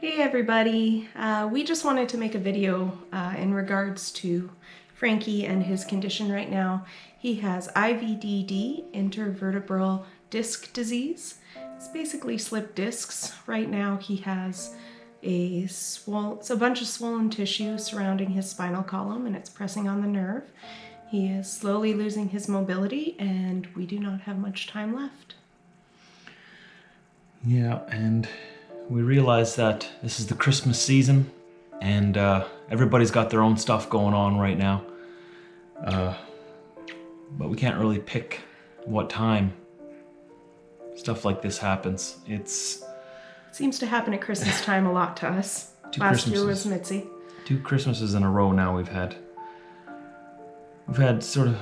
Hey everybody, we just wanted to make a video in regards to Frankie and his condition right now. He has IVDD, intervertebral disc disease. It's basically slipped discs. Right now he has a bunch of swollen tissue surrounding his spinal column and it's pressing on the nerve. He is slowly losing his mobility and we do not have much time left. Yeah, and we realize that this is the Christmas season and everybody's got their own stuff going on right now. But we can't really pick what time stuff like this happens. It seems to happen at Christmas time a lot to us. Last year was Mitzi. 2 Christmases in a row now we've had sort of,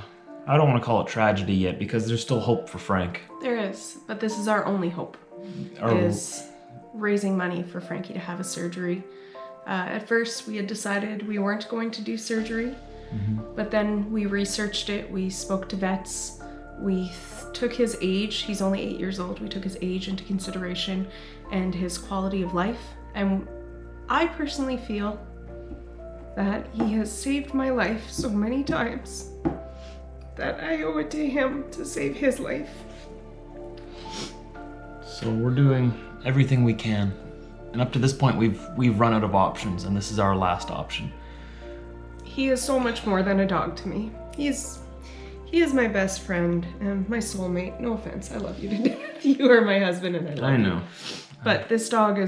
I don't want to call it tragedy yet because there's still hope for Frank. There is, but this is our only hope. Is raising money for Frankie to have a surgery. At first we had decided we weren't going to do surgery, but then we researched it, we spoke to vets, we took his age, he's only 8 years old, we took his age into consideration and his quality of life, and I personally feel that he has saved my life so many times that I owe it to him to save his life. So we're doing everything we can, and up to this point we've run out of options, and this is our last option. He is so much more than a dog to me. He is my best friend and my soulmate. No offense, I love you to death. You are my husband and I love you. I know. But this dog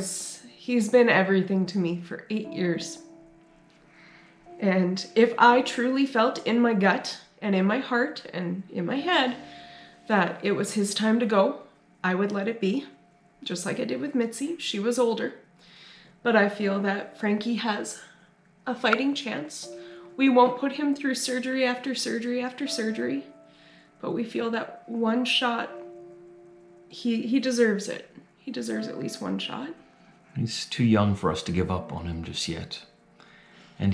he's been everything to me for 8 years. And if I truly felt in my gut and in my heart and in my head that it was his time to go, I would let it be, just like I did with Mitzi. She was older. But I feel that Frankie has a fighting chance. We won't put him through surgery after surgery after surgery, but we feel that one shot, he deserves it. He deserves at least one shot. He's too young for us to give up on him just yet. And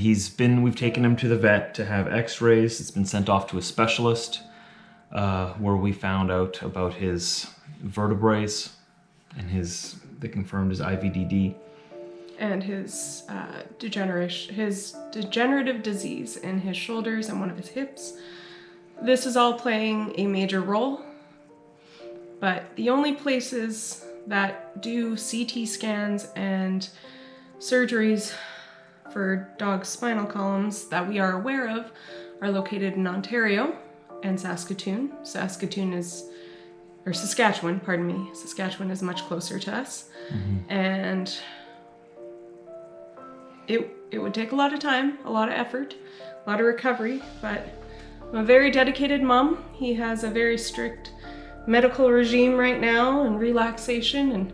we've taken him to the vet to have x-rays. It's been sent off to a specialist where we found out about his vertebrae and they confirmed his IVDD. And his degenerative disease in his shoulders and one of his hips. This is all playing a major role, but the only places that do CT scans and surgeries for dog spinal columns that we are aware of are located in Ontario and Saskatoon. Saskatoon is Saskatchewan, pardon me. Saskatchewan is much closer to us. And it would take a lot of time, a lot of effort, a lot of recovery, but I'm a very dedicated mom. He has a very strict medical regime right now and relaxation, and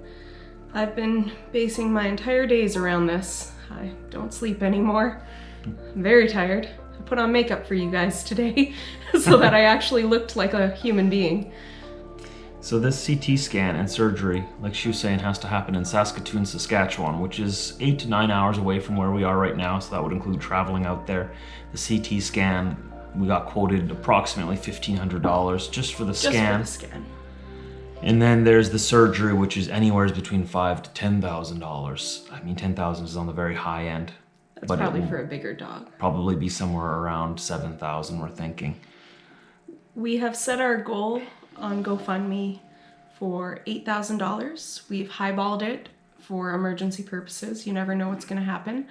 I've been basing my entire days around this. I don't sleep anymore. I'm very tired. I put on makeup for you guys today so that I actually looked like a human being. So this CT scan and surgery, like she was saying, has to happen in Saskatoon, Saskatchewan, which is 8 to 9 hours away from where we are right now, so that would include traveling out there. The CT scan, we got quoted approximately $1,500 just for the scan. Just for the scan. And then there's the surgery, which is anywhere between $5,000 to $10,000. I mean, $10,000 is on the very high end. That's probably for a bigger dog. Probably be somewhere around $7,000, we're thinking. We have set our goal on GoFundMe for $8,000. We've highballed it for emergency purposes. You never know what's going to happen,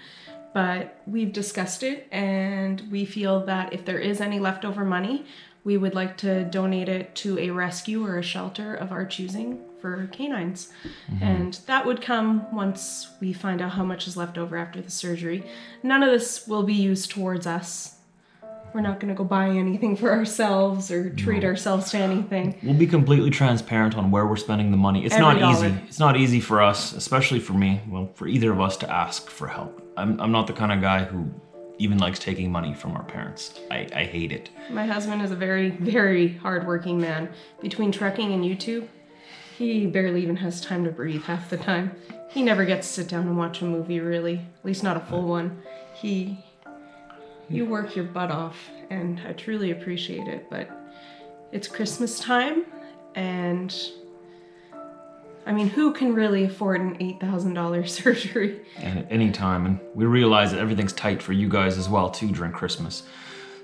but we've discussed it and we feel that if there is any leftover money, we would like to donate it to a rescue or a shelter of our choosing for canines. And that would come once we find out how much is left over after the surgery. None of this will be used towards us. We're not going to go buy anything for ourselves or treat ourselves to anything. We'll be completely transparent on where we're spending the money. It's not easy. It's not easy for us, especially for me, well, for either of us to ask for help. I'm not the kind of guy who even likes taking money from our parents. I hate it. My husband is a very, very hardworking man. Between trucking and YouTube, he barely even has time to breathe half the time. He never gets to sit down and watch a movie, really. At least not a full one. You work your butt off, and I truly appreciate it, but it's Christmas time, and I mean, who can really afford an $8,000 surgery? And at any time, and we realize that everything's tight for you guys as well too during Christmas.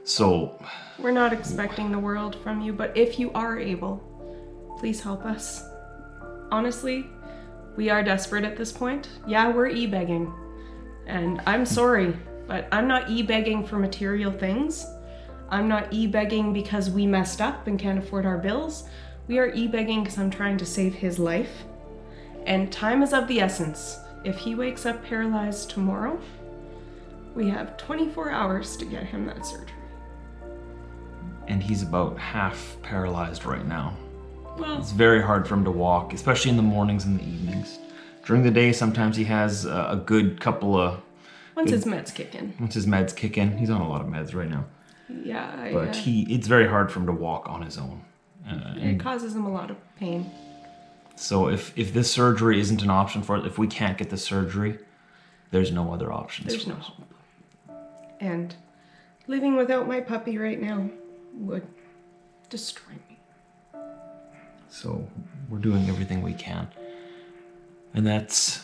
So We're not expecting the world from you, but if you are able, please help us. Honestly, we are desperate at this point. Yeah, we're e-begging. And I'm sorry, but I'm not e-begging for material things. I'm not e-begging because we messed up and can't afford our bills. We are e-begging because I'm trying to save his life. And time is of the essence. If he wakes up paralyzed tomorrow, we have 24 hours to get him that surgery. and he's about half paralyzed right now. Well, It's very hard for him to walk, especially in the mornings and the evenings. During the day, sometimes he has a good couple of... once his meds kick in. Once his meds kick in, he's on a lot of meds right now. Yeah, But it's very hard for him to walk on his own. it causes him a lot of pain. So if this surgery isn't an option for it, if we can't get the surgery, there's no other options. There's for no us. hope. And living without my puppy right now would destroy me. So we're doing everything we can. And that's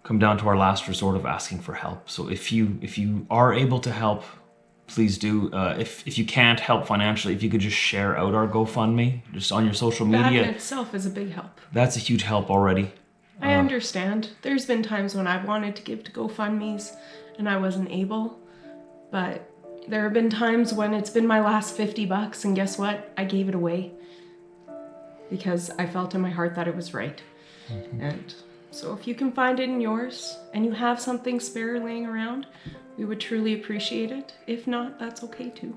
come down to our last resort of asking for help. So if you are able to help, please do. If you can't help financially, if you could just share out our GoFundMe just on your social That media, in itself is a big help. that's a huge help already. I understand. There's been times when I've wanted to give to GoFundMes and I wasn't able, but there have been times when it's been my last $50 and guess what? I gave it away because I felt in my heart that it was right. Mm-hmm. And so if you can find it in yours and you have something spare laying around, we would truly appreciate it. If not, that's okay too.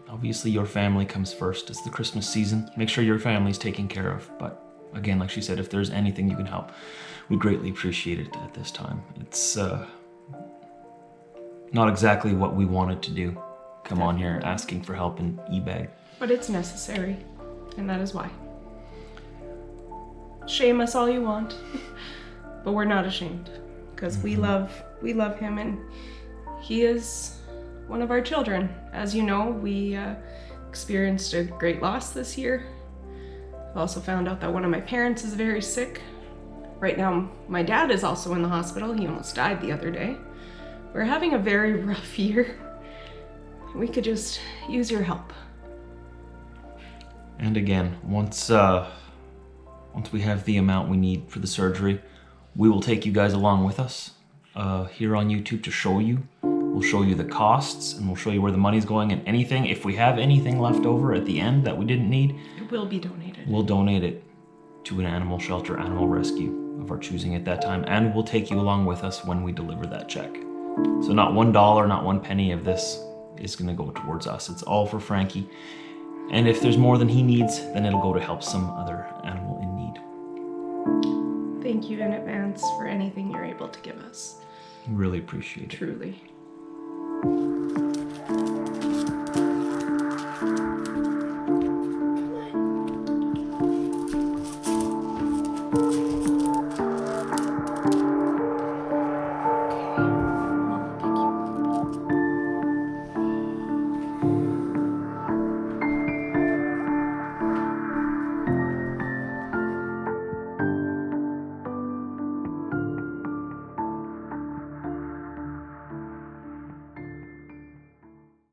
Obviously, your family comes first. It's the Christmas season. Make sure your family's taken care of. But again, like she said, if there's anything you can help, we'd greatly appreciate it at this time. It's not exactly what we wanted to do. Come on here asking for help in eBay. But it's necessary, and that is why. Shame us all you want, but we're not ashamed because we love him, and he is one of our children. As you know, we experienced a great loss this year. I've also found out that one of my parents is very sick. Right now, my dad is also in the hospital. He almost died the other day. We're having a very rough year. We could just use your help. And again, once we have the amount we need for the surgery, we will take you guys along with us here on YouTube to show you. We'll show you the costs and we'll show you where the money's going, and anything, if we have anything left over at the end that we didn't need, It will be donated. we'll donate it to an animal shelter, animal rescue of our choosing at that time, and we'll take you along with us when we deliver that check. So not $1, not 1 penny of this is gonna go towards us. It's all for Frankie. And if there's more than he needs, then it'll go to help some other animal in need. Thank you in advance for anything you're able to give us. Really appreciate it. Truly.